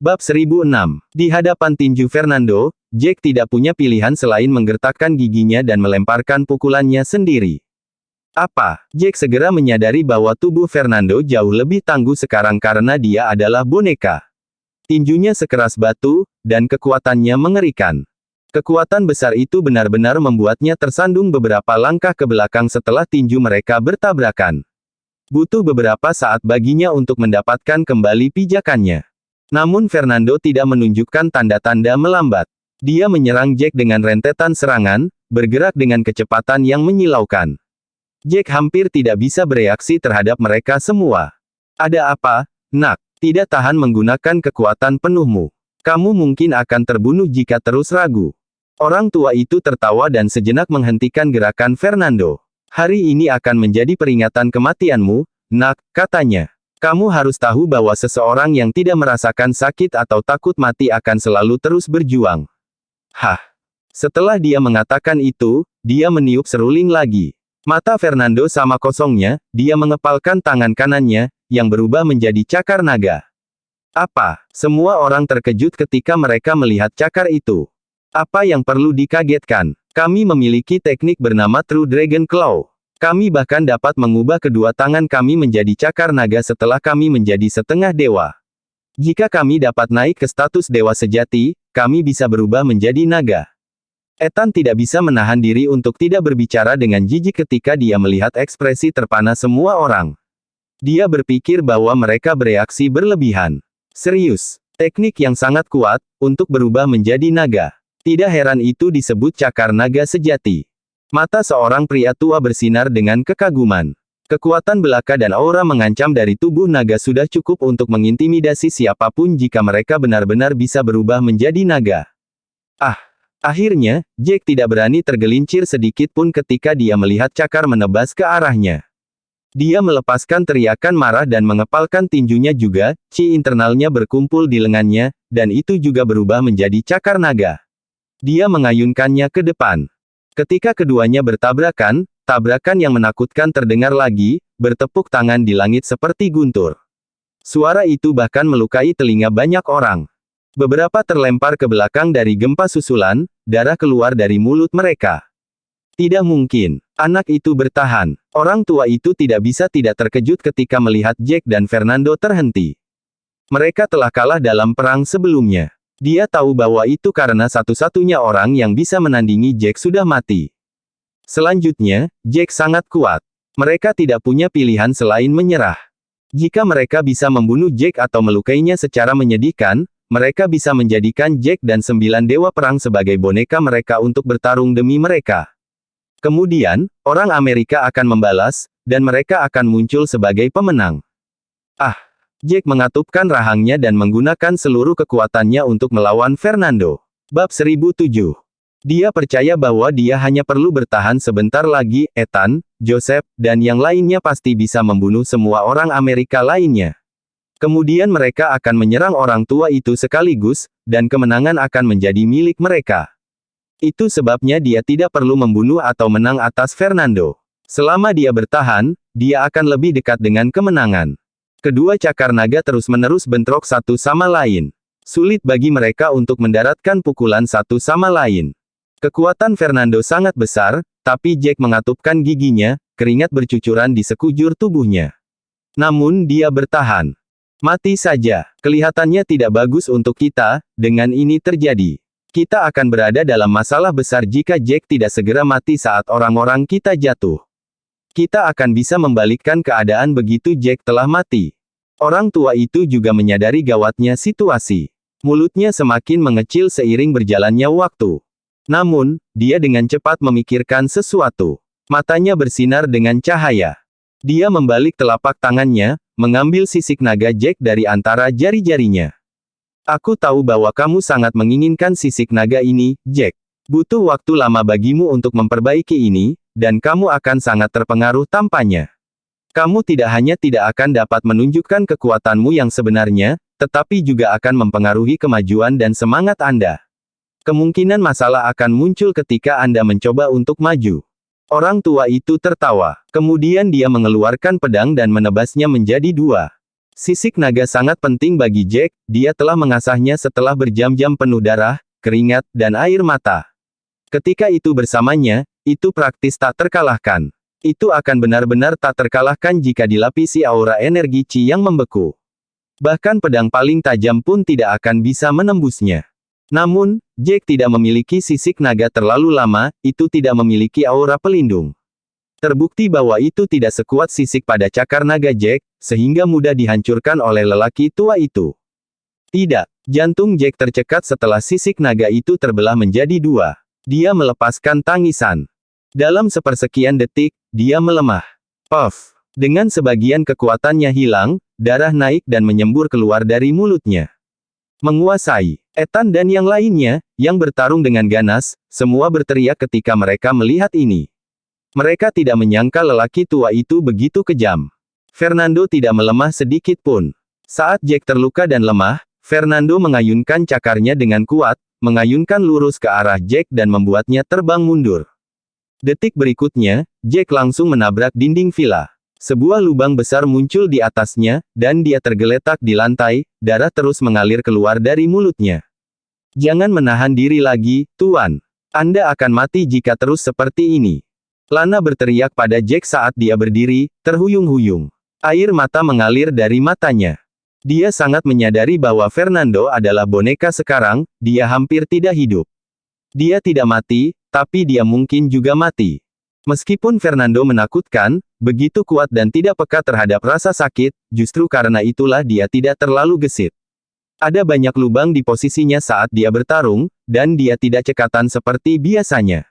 Bab 1006. Di hadapan tinju Fernando, Jack tidak punya pilihan selain menggertakkan giginya dan melemparkan pukulannya sendiri. Apa? Jack segera menyadari bahwa tubuh Fernando jauh lebih tangguh sekarang karena dia adalah boneka. Tinjunya sekeras batu, dan kekuatannya mengerikan. Kekuatan besar itu benar-benar membuatnya tersandung beberapa langkah ke belakang setelah tinju mereka bertabrakan. Butuh beberapa saat baginya untuk mendapatkan kembali pijakannya. Namun Fernando tidak menunjukkan tanda-tanda melambat. Dia menyerang Jack dengan rentetan serangan, bergerak dengan kecepatan yang menyilaukan. Jack hampir tidak bisa bereaksi terhadap mereka semua. Ada apa, nak? Tidak tahan menggunakan kekuatan penuhmu. Kamu mungkin akan terbunuh jika terus ragu. Orang tua itu tertawa dan sejenak menghentikan gerakan Fernando. Hari ini akan menjadi peringatan kematianmu, nak, katanya. Kamu harus tahu bahwa seseorang yang tidak merasakan sakit atau takut mati akan selalu terus berjuang. Hah. Setelah dia mengatakan itu, dia meniup seruling lagi. Mata Fernando sama kosongnya, dia mengepalkan tangan kanannya, yang berubah menjadi cakar naga. Apa? Semua orang terkejut ketika mereka melihat cakar itu. Apa yang perlu dikagetkan? Kami memiliki teknik bernama True Dragon Claw. Kami bahkan dapat mengubah kedua tangan kami menjadi cakar naga setelah kami menjadi setengah dewa. Jika kami dapat naik ke status dewa sejati, kami bisa berubah menjadi naga. Ethan tidak bisa menahan diri untuk tidak berbicara dengan jijik ketika dia melihat ekspresi terpana semua orang. Dia berpikir bahwa mereka bereaksi berlebihan. Serius, teknik yang sangat kuat, untuk berubah menjadi naga. Tidak heran itu disebut cakar naga sejati. Mata seorang pria tua bersinar dengan kekaguman. Kekuatan belaka dan aura mengancam dari tubuh naga sudah cukup untuk mengintimidasi siapapun jika mereka benar-benar bisa berubah menjadi naga. Ah! Akhirnya, Jack tidak berani tergelincir sedikit pun ketika dia melihat cakar menebas ke arahnya. Dia melepaskan teriakan marah dan mengepalkan tinjunya juga, chi internalnya berkumpul di lengannya, dan itu juga berubah menjadi cakar naga. Dia mengayunkannya ke depan. Ketika keduanya bertabrakan, tabrakan yang menakutkan terdengar lagi, bertepuk tangan di langit seperti guntur. Suara itu bahkan melukai telinga banyak orang. Beberapa terlempar ke belakang dari gempa susulan, darah keluar dari mulut mereka. Tidak mungkin. Anak itu bertahan. Orang tua itu tidak bisa tidak terkejut ketika melihat Jack dan Fernando terhenti. Mereka telah kalah dalam perang sebelumnya. Dia tahu bahwa itu karena satu-satunya orang yang bisa menandingi Jack sudah mati. Selanjutnya, Jack sangat kuat. Mereka tidak punya pilihan selain menyerah. Jika mereka bisa membunuh Jack atau melukainya secara menyedihkan, mereka bisa menjadikan Jack dan 9 dewa perang sebagai boneka mereka untuk bertarung demi mereka. Kemudian, orang Amerika akan membalas, dan mereka akan muncul sebagai pemenang. Ah! Jack mengatupkan rahangnya dan menggunakan seluruh kekuatannya untuk melawan Fernando. Bab 1007. Dia percaya bahwa dia hanya perlu bertahan sebentar lagi, Ethan, Joseph, dan yang lainnya pasti bisa membunuh semua orang Amerika lainnya. Kemudian mereka akan menyerang orang tua itu sekaligus, dan kemenangan akan menjadi milik mereka. Itu sebabnya dia tidak perlu membunuh atau menang atas Fernando. Selama dia bertahan, dia akan lebih dekat dengan kemenangan. Kedua cakar naga terus-menerus bentrok satu sama lain. Sulit bagi mereka untuk mendaratkan pukulan satu sama lain. Kekuatan Fernando sangat besar, tapi Jack mengatupkan giginya, keringat bercucuran di sekujur tubuhnya. Namun dia bertahan. Mati saja. Kelihatannya tidak bagus untuk kita, dengan ini terjadi. Kita akan berada dalam masalah besar jika Jack tidak segera mati saat orang-orang kita jatuh. Kita akan bisa membalikkan keadaan begitu Jack telah mati. Orang tua itu juga menyadari gawatnya situasi. Mulutnya semakin mengecil seiring berjalannya waktu. Namun, dia dengan cepat memikirkan sesuatu. Matanya bersinar dengan cahaya. Dia membalik telapak tangannya, mengambil sisik naga Jack dari antara jari-jarinya. Aku tahu bahwa kamu sangat menginginkan sisik naga ini, Jack. Butuh waktu lama bagimu untuk memperbaiki ini, dan kamu akan sangat terpengaruh tanpanya. Kamu tidak hanya tidak akan dapat menunjukkan kekuatanmu yang sebenarnya, tetapi juga akan mempengaruhi kemajuan dan semangat Anda. Kemungkinan masalah akan muncul ketika Anda mencoba untuk maju. Orang tua itu tertawa. Kemudian dia mengeluarkan pedang dan menebasnya menjadi dua. Sisik naga sangat penting bagi Jack, dia telah mengasahnya setelah berjam-jam penuh darah, keringat, dan air mata. Ketika itu bersamanya, itu praktis tak terkalahkan. Itu akan benar-benar tak terkalahkan jika dilapisi aura energi Qi yang membeku. Bahkan pedang paling tajam pun tidak akan bisa menembusnya. Namun, Jack tidak memiliki sisik naga terlalu lama, itu tidak memiliki aura pelindung. Terbukti bahwa itu tidak sekuat sisik pada cakar naga Jack, sehingga mudah dihancurkan oleh lelaki tua itu. Tidak, jantung Jack tercekat setelah sisik naga itu terbelah menjadi dua. Dia melepaskan tangisan. Dalam sepersekian detik, dia melemah. Puff. Dengan sebagian kekuatannya hilang, darah naik dan menyembur keluar dari mulutnya. Menguasai. Ethan dan yang lainnya, yang bertarung dengan ganas, semua berteriak ketika mereka melihat ini. Mereka tidak menyangka lelaki tua itu begitu kejam. Fernando tidak melemah sedikit pun. Saat Jack terluka dan lemah, Fernando mengayunkan cakarnya dengan kuat, mengayunkan lurus ke arah Jack dan membuatnya terbang mundur. Detik berikutnya, Jack langsung menabrak dinding villa. Sebuah lubang besar muncul di atasnya, dan dia tergeletak di lantai, darah terus mengalir keluar dari mulutnya. Jangan menahan diri lagi, Tuan. Anda akan mati jika terus seperti ini. Lana berteriak pada Jack saat dia berdiri, terhuyung-huyung. Air mata mengalir dari matanya. Dia sangat menyadari bahwa Fernando adalah boneka sekarang, dia hampir tidak hidup. Dia tidak mati, tapi dia mungkin juga mati. Meskipun Fernando menakutkan, begitu kuat dan tidak peka terhadap rasa sakit, justru karena itulah dia tidak terlalu gesit. Ada banyak lubang di posisinya saat dia bertarung, dan dia tidak cekatan seperti biasanya.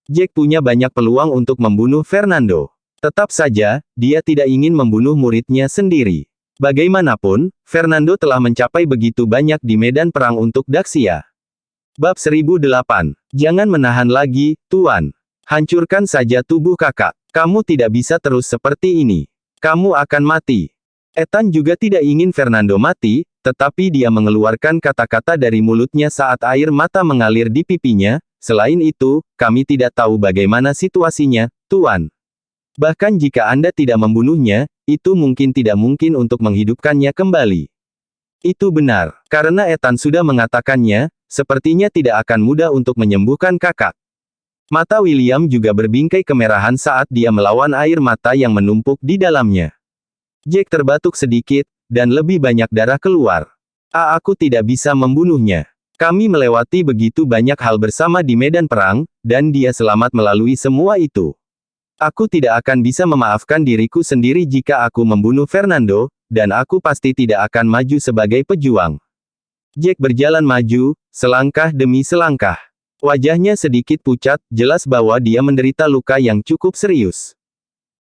Jack punya banyak peluang untuk membunuh Fernando. Tetap saja, dia tidak ingin membunuh muridnya sendiri. Bagaimanapun, Fernando telah mencapai begitu banyak di medan perang untuk Daxia. Bab 1008. Jangan menahan lagi, Tuan. Hancurkan saja tubuh kakak. Kamu tidak bisa terus seperti ini. Kamu akan mati. Ethan juga tidak ingin Fernando mati, tetapi dia mengeluarkan kata-kata dari mulutnya saat air mata mengalir di pipinya. Selain itu, kami tidak tahu bagaimana situasinya, Tuan. Bahkan jika Anda tidak membunuhnya, itu mungkin tidak mungkin untuk menghidupkannya kembali. Itu benar, karena Ethan sudah mengatakannya, sepertinya tidak akan mudah untuk menyembuhkan kakak. Mata William juga berbingkai kemerahan saat dia melawan air mata yang menumpuk di dalamnya. Jack terbatuk sedikit, dan lebih banyak darah keluar. Aku tidak bisa membunuhnya. Kami melewati begitu banyak hal bersama di medan perang, dan dia selamat melalui semua itu. Aku tidak akan bisa memaafkan diriku sendiri jika aku membunuh Fernando, dan aku pasti tidak akan maju sebagai pejuang. Jack berjalan maju, selangkah demi selangkah. Wajahnya sedikit pucat, jelas bahwa dia menderita luka yang cukup serius.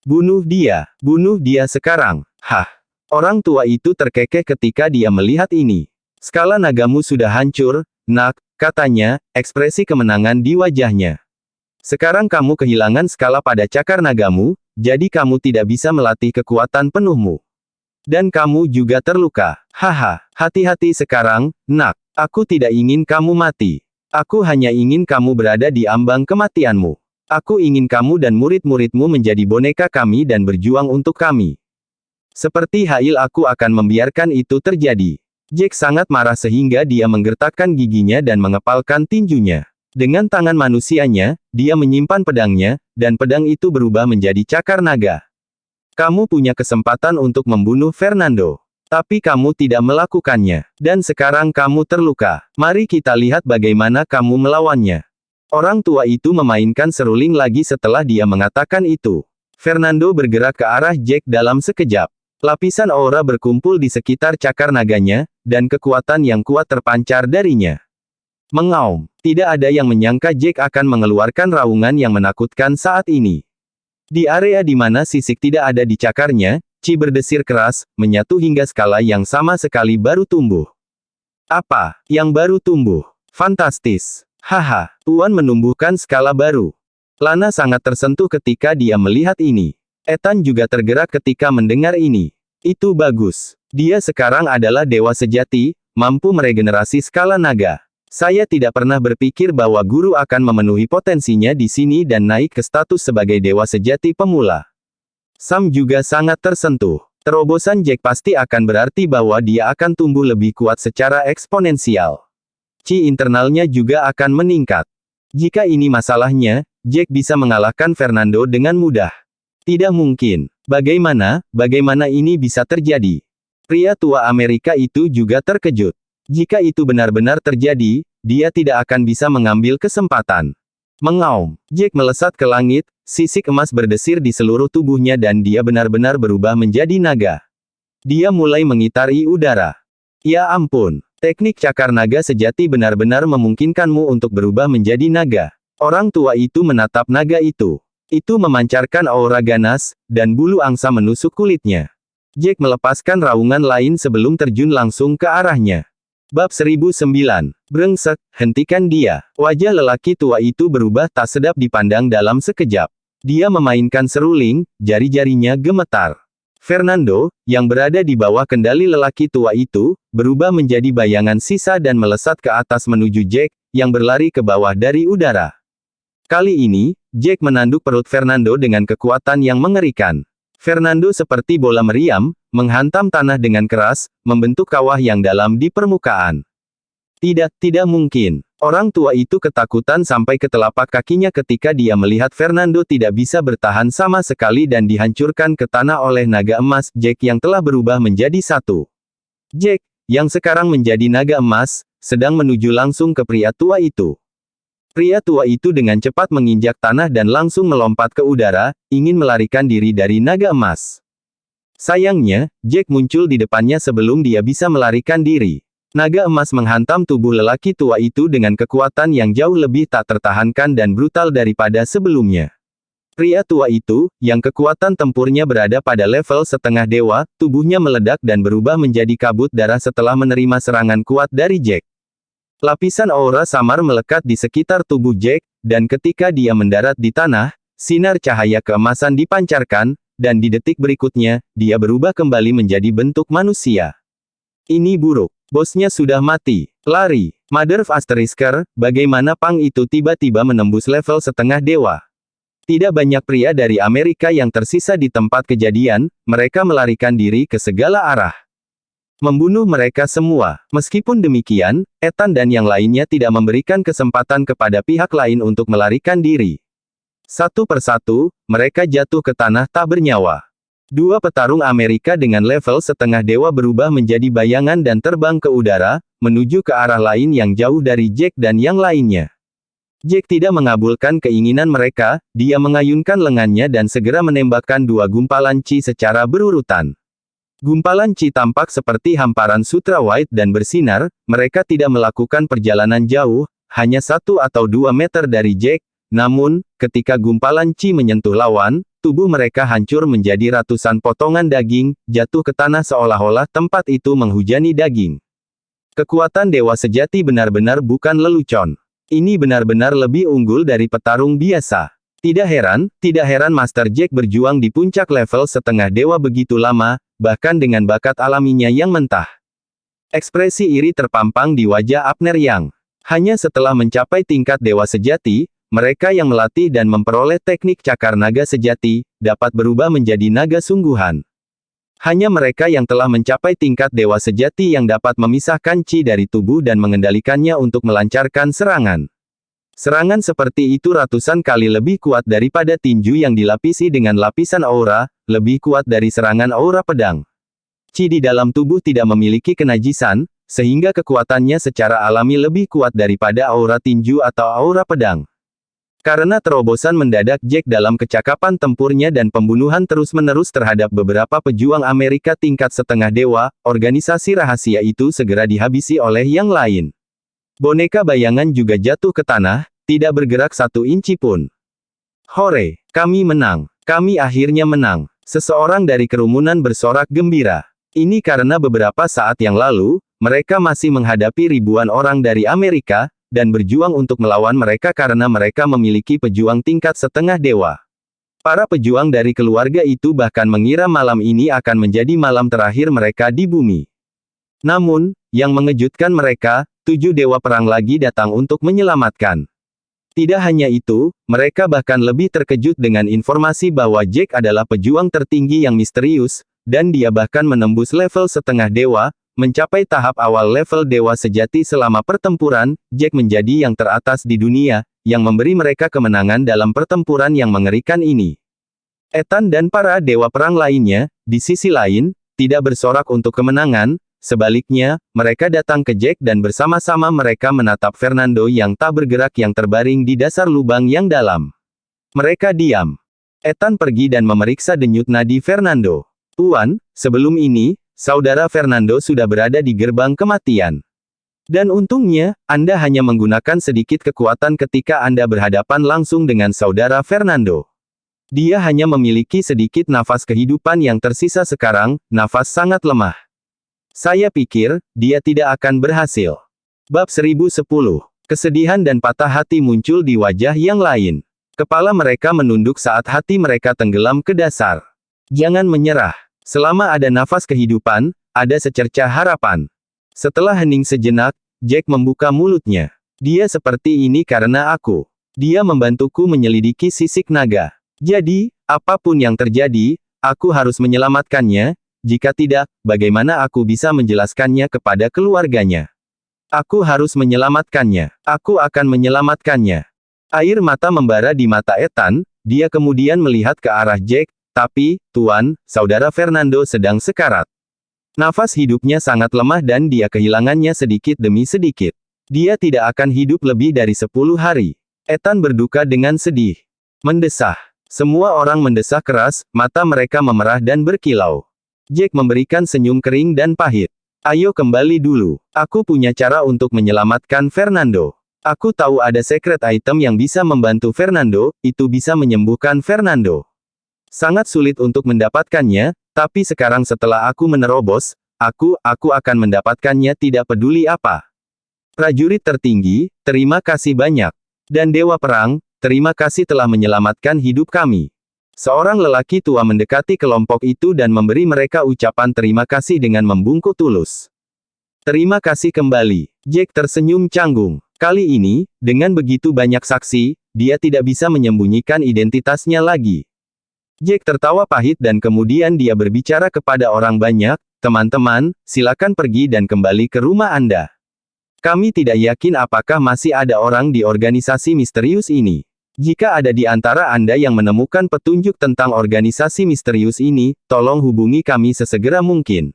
Bunuh dia sekarang. Hah. Orang tua itu terkekeh ketika dia melihat ini. Skala nagamu sudah hancur, Nak, katanya, ekspresi kemenangan di wajahnya. Sekarang kamu kehilangan skala pada cakar nagamu, jadi kamu tidak bisa melatih kekuatan penuhmu. Dan kamu juga terluka. Haha, hati-hati sekarang, Nak. Aku tidak ingin kamu mati. Aku hanya ingin kamu berada di ambang kematianmu. Aku ingin kamu dan murid-muridmu menjadi boneka kami dan berjuang untuk kami. Seperti Hail aku akan membiarkan itu terjadi. Jack sangat marah sehingga dia menggertakkan giginya dan mengepalkan tinjunya. Dengan tangan manusianya, dia menyimpan pedangnya, dan pedang itu berubah menjadi cakar naga. Kamu punya kesempatan untuk membunuh Fernando. Tapi kamu tidak melakukannya. Dan sekarang kamu terluka. Mari kita lihat bagaimana kamu melawannya. Orang tua itu memainkan seruling lagi setelah dia mengatakan itu. Fernando bergerak ke arah Jack dalam sekejap. Lapisan aura berkumpul di sekitar cakar naganya, dan kekuatan yang kuat terpancar darinya. Mengaum. Tidak ada yang menyangka Jack akan mengeluarkan raungan yang menakutkan saat ini. Di area di mana sisik tidak ada di cakarnya, Qi berdesir keras, menyatu hingga skala yang sama sekali baru tumbuh. Apa yang baru tumbuh? Fantastis. Haha, Tuan menumbuhkan skala baru. Lana sangat tersentuh ketika dia melihat ini. Ethan juga tergerak ketika mendengar ini. Itu bagus. Dia sekarang adalah dewa sejati, mampu meregenerasi skala naga. Saya tidak pernah berpikir bahwa guru akan memenuhi potensinya di sini dan naik ke status sebagai dewa sejati pemula. Sam juga sangat tersentuh. Terobosan Jack pasti akan berarti bahwa dia akan tumbuh lebih kuat secara eksponensial. Qi internalnya juga akan meningkat. Jika ini masalahnya, Jack bisa mengalahkan Fernando dengan mudah. Tidak mungkin. Bagaimana ini bisa terjadi? Pria tua Amerika itu juga terkejut. Jika itu benar-benar terjadi, dia tidak akan bisa mengambil kesempatan. Mengaum. Jack melesat ke langit, sisik emas berdesir di seluruh tubuhnya dan dia benar-benar berubah menjadi naga. Dia mulai mengitari udara. Ya ampun, teknik cakar naga sejati benar-benar memungkinkanmu untuk berubah menjadi naga. Orang tua itu menatap naga itu. Itu memancarkan aura ganas, dan bulu angsa menusuk kulitnya. Jack melepaskan raungan lain sebelum terjun langsung ke arahnya. Bab 1009. Brengsek, hentikan dia. Wajah lelaki tua itu berubah tak sedap dipandang dalam sekejap. Dia memainkan seruling, jari-jarinya gemetar. Fernando, yang berada di bawah kendali lelaki tua itu, berubah menjadi bayangan sisa dan melesat ke atas menuju Jack, yang berlari ke bawah dari udara. Kali ini, Jack menanduk perut Fernando dengan kekuatan yang mengerikan. Fernando seperti bola meriam, menghantam tanah dengan keras, membentuk kawah yang dalam di permukaan. Tidak mungkin. Orang tua itu ketakutan sampai ke telapak kakinya ketika dia melihat Fernando tidak bisa bertahan sama sekali dan dihancurkan ke tanah oleh naga emas Jack yang telah berubah menjadi satu. Jack, yang sekarang menjadi naga emas, sedang menuju langsung ke pria tua itu. Pria tua itu dengan cepat menginjak tanah dan langsung melompat ke udara, ingin melarikan diri dari naga emas. Sayangnya, Jack muncul di depannya sebelum dia bisa melarikan diri. Naga emas menghantam tubuh lelaki tua itu dengan kekuatan yang jauh lebih tak tertahankan dan brutal daripada sebelumnya. Pria tua itu, yang kekuatan tempurnya berada pada level setengah dewa, tubuhnya meledak dan berubah menjadi kabut darah setelah menerima serangan kuat dari Jack. Lapisan aura samar melekat di sekitar tubuh Jack, dan ketika dia mendarat di tanah, sinar cahaya keemasan dipancarkan, dan di detik berikutnya, dia berubah kembali menjadi bentuk manusia. Ini buruk. Bosnya sudah mati. Lari. Mother of Asterisker, bagaimana Pang itu tiba-tiba menembus level setengah dewa? Tidak banyak pria dari Amerika yang tersisa di tempat kejadian, mereka melarikan diri ke segala arah. Membunuh mereka semua. Meskipun demikian, Ethan dan yang lainnya tidak memberikan kesempatan kepada pihak lain untuk melarikan diri. Satu persatu, mereka jatuh ke tanah tak bernyawa. Dua petarung Amerika dengan level setengah dewa berubah menjadi bayangan dan terbang ke udara, menuju ke arah lain yang jauh dari Jack dan yang lainnya. Jack tidak mengabulkan keinginan mereka, dia mengayunkan lengannya dan segera menembakkan dua gumpalan Qi secara berurutan. Gumpalan Qi tampak seperti hamparan sutra white dan bersinar, mereka tidak melakukan perjalanan jauh, hanya 1 atau 2 meter dari Jack, namun, ketika gumpalan Qi menyentuh lawan, tubuh mereka hancur menjadi ratusan potongan daging, jatuh ke tanah seolah-olah tempat itu menghujani daging. Kekuatan dewa sejati benar-benar bukan lelucon. Ini benar-benar lebih unggul dari petarung biasa. Tidak heran Master Jack berjuang di puncak level setengah dewa begitu lama, bahkan dengan bakat alaminya yang mentah. Ekspresi iri terpampang di wajah Abner Yang. Hanya setelah mencapai tingkat dewa sejati, mereka yang melatih dan memperoleh teknik cakar naga sejati, dapat berubah menjadi naga sungguhan. Hanya mereka yang telah mencapai tingkat dewa sejati yang dapat memisahkan Qi dari tubuh dan mengendalikannya untuk melancarkan serangan. Serangan seperti itu ratusan kali lebih kuat daripada tinju yang dilapisi dengan lapisan aura, lebih kuat dari serangan aura pedang. Qi di dalam tubuh tidak memiliki kenajisan, sehingga kekuatannya secara alami lebih kuat daripada aura tinju atau aura pedang. Karena terobosan mendadak Jack dalam kecakapan tempurnya dan pembunuhan terus-menerus terhadap beberapa pejuang Amerika tingkat setengah dewa, organisasi rahasia itu segera dihabisi oleh yang lain. Boneka bayangan juga jatuh ke tanah, tidak bergerak 1 inci pun. Hore! Kami menang! Kami akhirnya menang! Seseorang dari kerumunan bersorak gembira. Ini karena beberapa saat yang lalu, mereka masih menghadapi ribuan orang dari Amerika, dan berjuang untuk melawan mereka karena mereka memiliki pejuang tingkat setengah dewa. Para pejuang dari keluarga itu bahkan mengira malam ini akan menjadi malam terakhir mereka di bumi. Namun, yang mengejutkan mereka, 7 dewa perang lagi datang untuk menyelamatkan. Tidak hanya itu, mereka bahkan lebih terkejut dengan informasi bahwa Jack adalah pejuang tertinggi yang misterius, dan dia bahkan menembus level setengah dewa, mencapai tahap awal level dewa sejati selama pertempuran. Jack menjadi yang teratas di dunia, yang memberi mereka kemenangan dalam pertempuran yang mengerikan ini. Ethan dan para dewa perang lainnya, di sisi lain, tidak bersorak untuk kemenangan. Sebaliknya, mereka datang ke Jack dan bersama-sama mereka menatap Fernando yang tak bergerak yang terbaring di dasar lubang yang dalam. Mereka diam. Ethan pergi dan memeriksa denyut nadi Fernando. Tuan, sebelum ini, saudara Fernando sudah berada di gerbang kematian. Dan untungnya, Anda hanya menggunakan sedikit kekuatan ketika Anda berhadapan langsung dengan saudara Fernando. Dia hanya memiliki sedikit nafas kehidupan yang tersisa sekarang, nafas sangat lemah. Saya pikir, dia tidak akan berhasil. Bab 1010. Kesedihan dan patah hati muncul di wajah yang lain. Kepala mereka menunduk saat hati mereka tenggelam ke dasar. Jangan menyerah. Selama ada nafas kehidupan, ada secercah harapan. Setelah hening sejenak, Jack membuka mulutnya. Dia seperti ini karena aku. Dia membantuku menyelidiki sisik naga. Jadi, apapun yang terjadi, aku harus menyelamatkannya. Jika tidak, bagaimana aku bisa menjelaskannya kepada keluarganya? Aku harus menyelamatkannya. Aku akan menyelamatkannya. Air mata membara di mata Ethan, dia kemudian melihat ke arah Jack, tapi, Tuan, saudara Fernando sedang sekarat. Nafas hidupnya sangat lemah dan dia kehilangannya sedikit demi sedikit. Dia tidak akan hidup lebih dari 10 hari. Ethan berduka dengan sedih. Mendesah. Semua orang mendesah keras, mata mereka memerah dan berkilau. Jack memberikan senyum kering dan pahit. Ayo kembali dulu. Aku punya cara untuk menyelamatkan Fernando. Aku tahu ada secret item yang bisa membantu Fernando, itu bisa menyembuhkan Fernando. Sangat sulit untuk mendapatkannya, tapi sekarang setelah aku menerobos, aku akan mendapatkannya tidak peduli apa. Prajurit tertinggi, terima kasih banyak. Dan Dewa Perang, terima kasih telah menyelamatkan hidup kami. Seorang lelaki tua mendekati kelompok itu dan memberi mereka ucapan terima kasih dengan membungkuk tulus. Terima kasih kembali. Jack tersenyum canggung. Kali ini, dengan begitu banyak saksi, dia tidak bisa menyembunyikan identitasnya lagi. Jack tertawa pahit dan kemudian dia berbicara kepada orang banyak, teman-teman, silakan pergi dan kembali ke rumah Anda. Kami tidak yakin apakah masih ada orang di organisasi misterius ini. Jika ada di antara Anda yang menemukan petunjuk tentang organisasi misterius ini, tolong hubungi kami sesegera mungkin.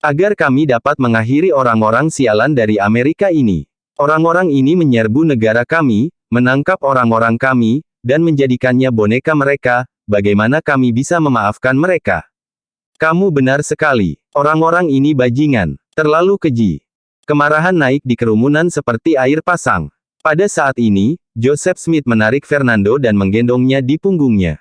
Agar kami dapat mengakhiri orang-orang sialan dari Amerika ini. Orang-orang ini menyerbu negara kami, menangkap orang-orang kami, dan menjadikannya boneka mereka. Bagaimana kami bisa memaafkan mereka? Kamu benar sekali. Orang-orang ini bajingan. Terlalu keji. Kemarahan naik di kerumunan seperti air pasang. Pada saat ini, Joseph Smith menarik Fernando dan menggendongnya di punggungnya.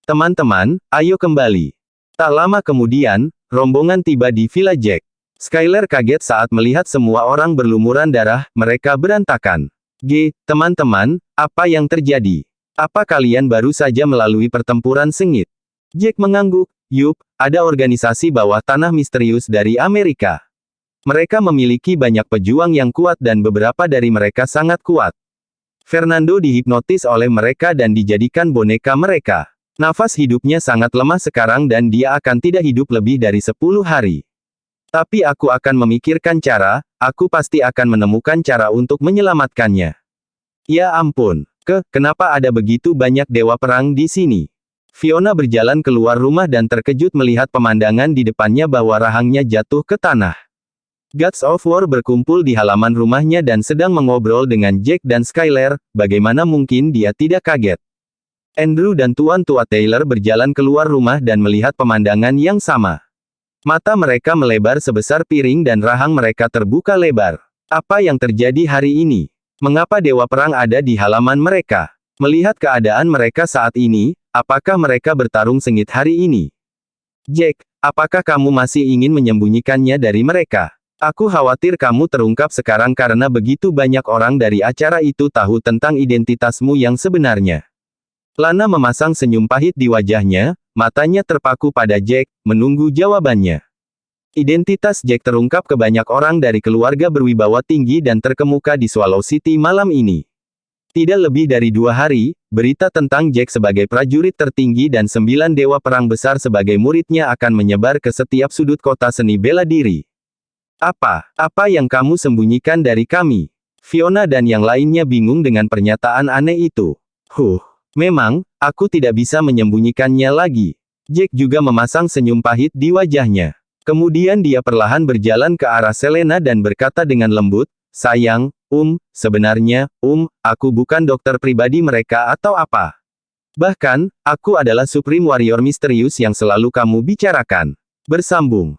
Teman-teman, ayo kembali. Tak lama kemudian, rombongan tiba di Villa Jack. Skyler kaget saat melihat semua orang berlumuran darah, mereka berantakan. Teman-teman, apa yang terjadi? Apa kalian baru saja melalui pertempuran sengit? Jack mengangguk. Yup, ada organisasi bawah tanah misterius dari Amerika. Mereka memiliki banyak pejuang yang kuat dan beberapa dari mereka sangat kuat. Fernando dihipnotis oleh mereka dan dijadikan boneka mereka. Nafas hidupnya sangat lemah sekarang dan dia akan tidak hidup lebih dari 10 hari. Tapi aku akan memikirkan cara, aku pasti akan menemukan cara untuk menyelamatkannya. Ya ampun, kenapa ada begitu banyak dewa perang di sini? Fiona berjalan keluar rumah dan terkejut melihat pemandangan di depannya bahwa rahangnya jatuh ke tanah. Gods of War berkumpul di halaman rumahnya dan sedang mengobrol dengan Jack dan Skyler, bagaimana mungkin dia tidak kaget. Andrew dan Tuan Tua Taylor berjalan keluar rumah dan melihat pemandangan yang sama. Mata mereka melebar sebesar piring dan rahang mereka terbuka lebar. Apa yang terjadi hari ini? Mengapa Dewa Perang ada di halaman mereka? Melihat keadaan mereka saat ini, apakah mereka bertarung sengit hari ini? Jack, apakah kamu masih ingin menyembunyikannya dari mereka? Aku khawatir kamu terungkap sekarang karena begitu banyak orang dari acara itu tahu tentang identitasmu yang sebenarnya. Lana memasang senyum pahit di wajahnya, matanya terpaku pada Jack, menunggu jawabannya. Identitas Jack terungkap ke banyak orang dari keluarga berwibawa tinggi dan terkemuka di Swallow City malam ini. Tidak lebih dari 2 hari, berita tentang Jack sebagai prajurit tertinggi dan 9 dewa perang besar sebagai muridnya akan menyebar ke setiap sudut kota seni bela diri. Apa yang kamu sembunyikan dari kami? Fiona dan yang lainnya bingung dengan pernyataan aneh itu. Memang, aku tidak bisa menyembunyikannya lagi. Jack juga memasang senyum pahit di wajahnya. Kemudian dia perlahan berjalan ke arah Selena dan berkata dengan lembut, sayang, sebenarnya, aku bukan dokter pribadi mereka atau apa. Bahkan, aku adalah Supreme Warrior misterius yang selalu kamu bicarakan. Bersambung.